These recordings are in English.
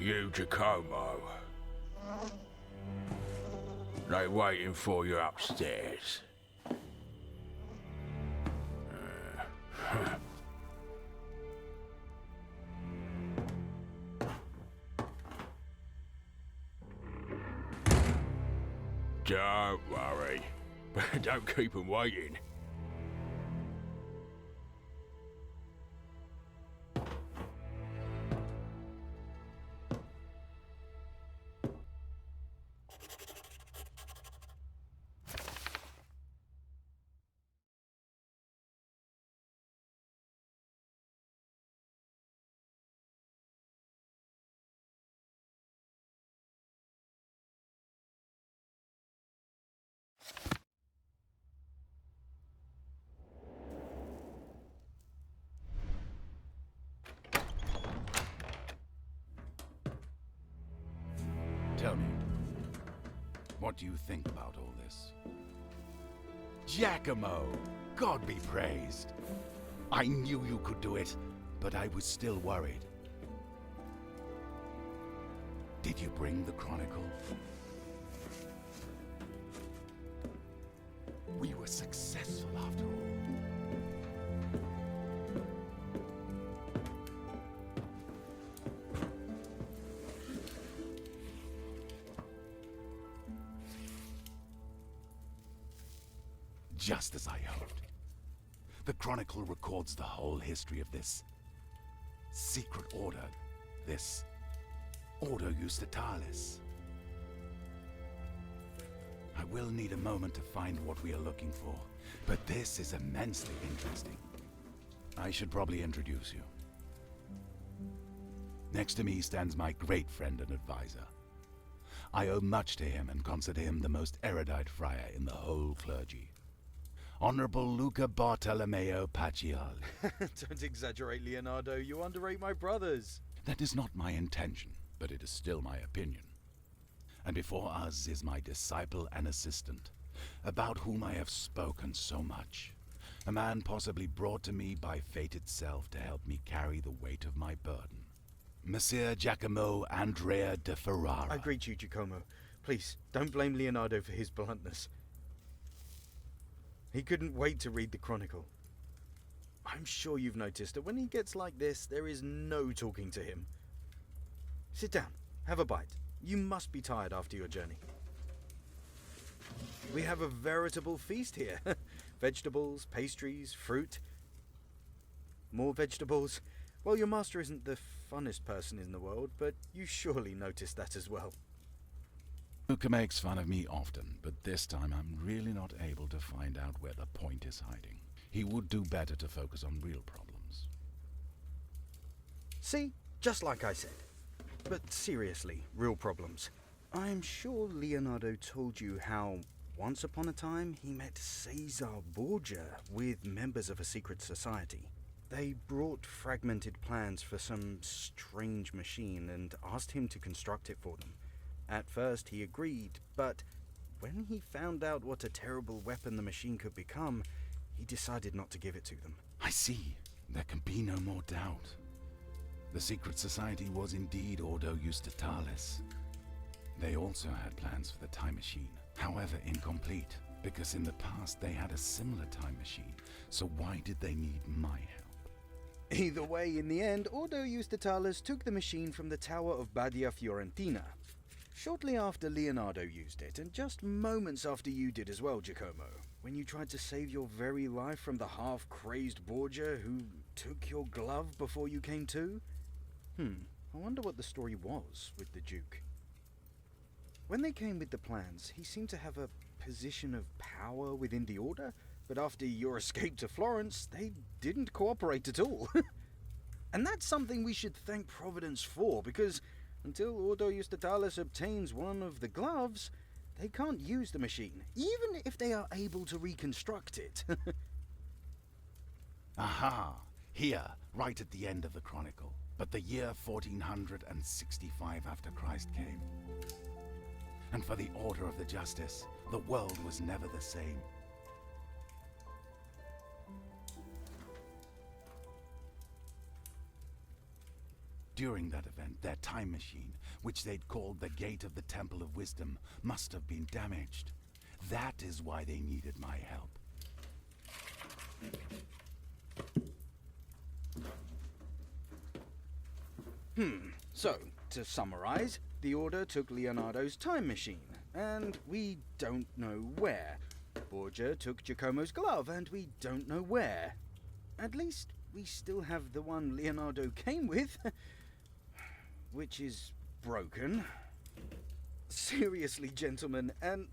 You, Giacomo. They waiting for you upstairs. Don't worry, but don't keep them waiting. Tell me, what do you think about all this? Giacomo! God be praised! I knew you could do it, but I was still worried. Did you bring the Chronicle? We were successful after all. Just as I hoped. The Chronicle records the whole history of this secret order, this Ordo Justitalis. I will need a moment to find what we are looking for, but this is immensely interesting. I should probably introduce you. Next to me stands my great friend and advisor. I owe much to him and consider him the most erudite friar in the whole clergy. Honorable Luca Bartolomeo Paciali. Don't exaggerate, Leonardo. You underrate my brothers. That is not my intention, but it is still my opinion. And before us is my disciple and assistant, about whom I have spoken so much. A man possibly brought to me by fate itself to help me carry the weight of my burden. Messer Giacomo Andrea de Ferrara. I greet you, Giacomo. Please, don't blame Leonardo for his bluntness. He couldn't wait to read the Chronicle. I'm sure you've noticed that when he gets like this, there is no talking to him. Sit down, have a bite. You must be tired after your journey. We have a veritable feast here. Vegetables, pastries, fruit. More vegetables. Well, your master isn't the funnest person in the world, but you surely noticed that as well. Luca makes fun of me often, but this time I'm really not able to find out where the point is hiding. He would do better to focus on real problems. See? Just like I said. But seriously, real problems. I'm sure Leonardo told you how, once upon a time, he met Caesar Borgia with members of a secret society. They brought fragmented plans for some strange machine and asked him to construct it for them. At first he agreed, but when he found out what a terrible weapon the machine could become, he decided not to give it to them. I see. There can be no more doubt. The secret society was indeed Ordo Justitalis. They also had plans for the time machine, however incomplete, because in the past they had a similar time machine, so why did they need my help? Either way, in the end, Ordo Justitalis took the machine from the Tower of Badia Fiorentina. Shortly after Leonardo used it, and just moments after you did as well, Giacomo, when you tried to save your very life from the half-crazed Borgia who took your glove before you came to? I wonder what the story was with the Duke. When they came with the plans, he seemed to have a position of power within the Order, but after your escape to Florence, they didn't cooperate at all. And that's something we should thank Providence for, because until Ordo Justitalis obtains one of the gloves, they can't use the machine, even if they are able to reconstruct it. Aha! Here, right at the end of the Chronicle. But the year 1465 after Christ came. And for the order of the justice, the world was never the same. During that event, their time machine, which they'd called the Gate of the Temple of Wisdom, must have been damaged. That is why they needed my help. So, to summarize, the Order took Leonardo's time machine, and we don't know where. Borgia took Giacomo's glove, and we don't know where. At least, we still have the one Leonardo came with, which is broken. Seriously, gentlemen, and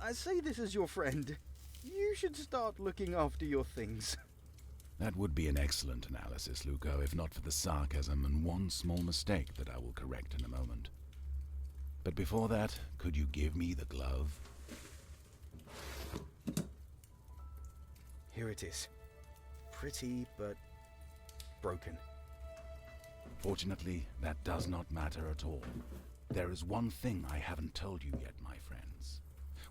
I say this as your friend, you should start looking after your things. That would be an excellent analysis, Luca, if not for the sarcasm and one small mistake that I will correct in a moment. But before that, could you give me the glove? Here it is. Pretty, but broken. Fortunately, that does not matter at all. There is one thing I haven't told you yet, my friends.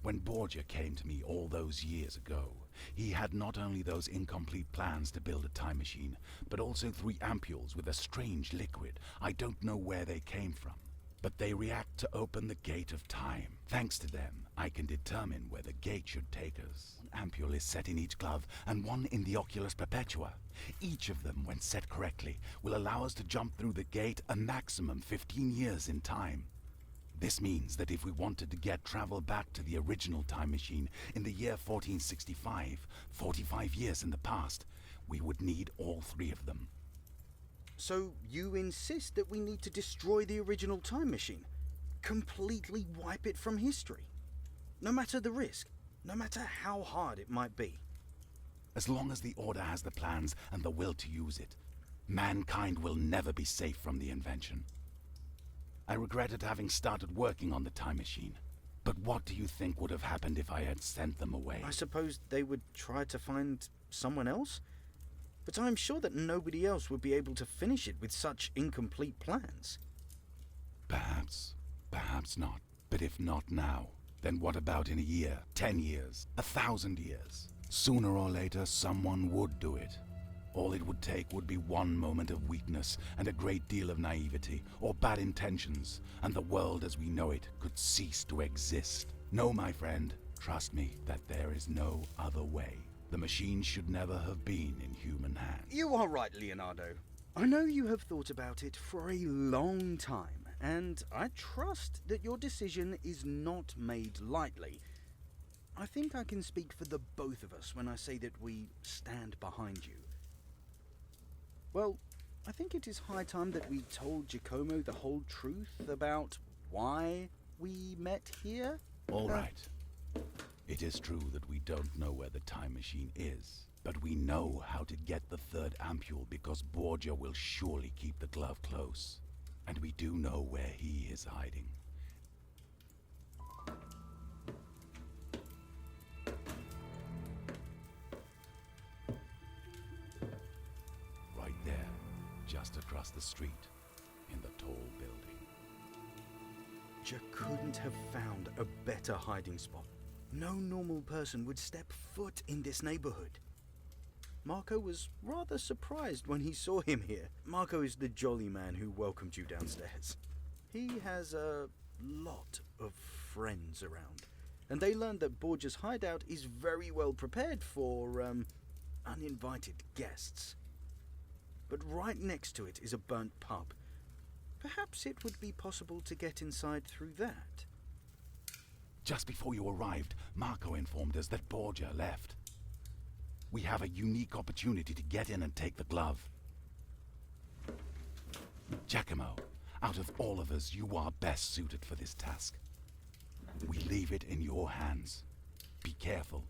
When Borgia came to me all those years ago, he had not only those incomplete plans to build a time machine, but also 3 ampules with a strange liquid. I don't know where they came from, but they react to open the gate of time. Thanks to them, I can determine where the gate should take us. One ampule is set in each glove, and one in the Oculus Perpetua. Each of them, when set correctly, will allow us to jump through the gate a maximum 15 years in time. This means that if we wanted to get travel back to the original time machine in the year 1465, 45 years in the past, we would need all 3 of them. So you insist that we need to destroy the original time machine? Completely wipe it from history? No matter the risk, no matter how hard it might be? As long as the Order has the plans and the will to use it, mankind will never be safe from the invention. I regretted having started working on the time machine. But what do you think would have happened if I had sent them away? I suppose they would try to find someone else? But I'm sure that nobody else would be able to finish it with such incomplete plans. Perhaps. Perhaps not. But if not now, then what about in a year, 10 years, 1,000 years? Sooner or later, someone would do it. All it would take would be one moment of weakness and a great deal of naivety, or bad intentions, and the world as we know it could cease to exist. No, my friend, trust me that there is no other way. The machine should never have been in human hands. You are right, Leonardo. I know you have thought about it for a long time, and I trust that your decision is not made lightly. I think I can speak for the both of us when I say that we stand behind you. Well, I think it is high time that we told Giacomo the whole truth about why we met here. All right. It is true that we don't know where the time machine is, but we know how to get the 3rd ampule because Borgia will surely keep the glove close. And we do know where he is hiding. Right there, just across the street, in the tall building. You couldn't have found a better hiding spot. No normal person would step foot in this neighborhood. Marco was rather surprised when he saw him here. Marco is the jolly man who welcomed you downstairs. He has a lot of friends around, and they learned that Borgia's hideout is very well prepared for, uninvited guests. But right next to it is a burnt pub. Perhaps it would be possible to get inside through that. Just before you arrived, Marco informed us that Borgia left. We have a unique opportunity to get in and take the glove. Giacomo, out of all of us, you are best suited for this task. We leave it in your hands. Be careful.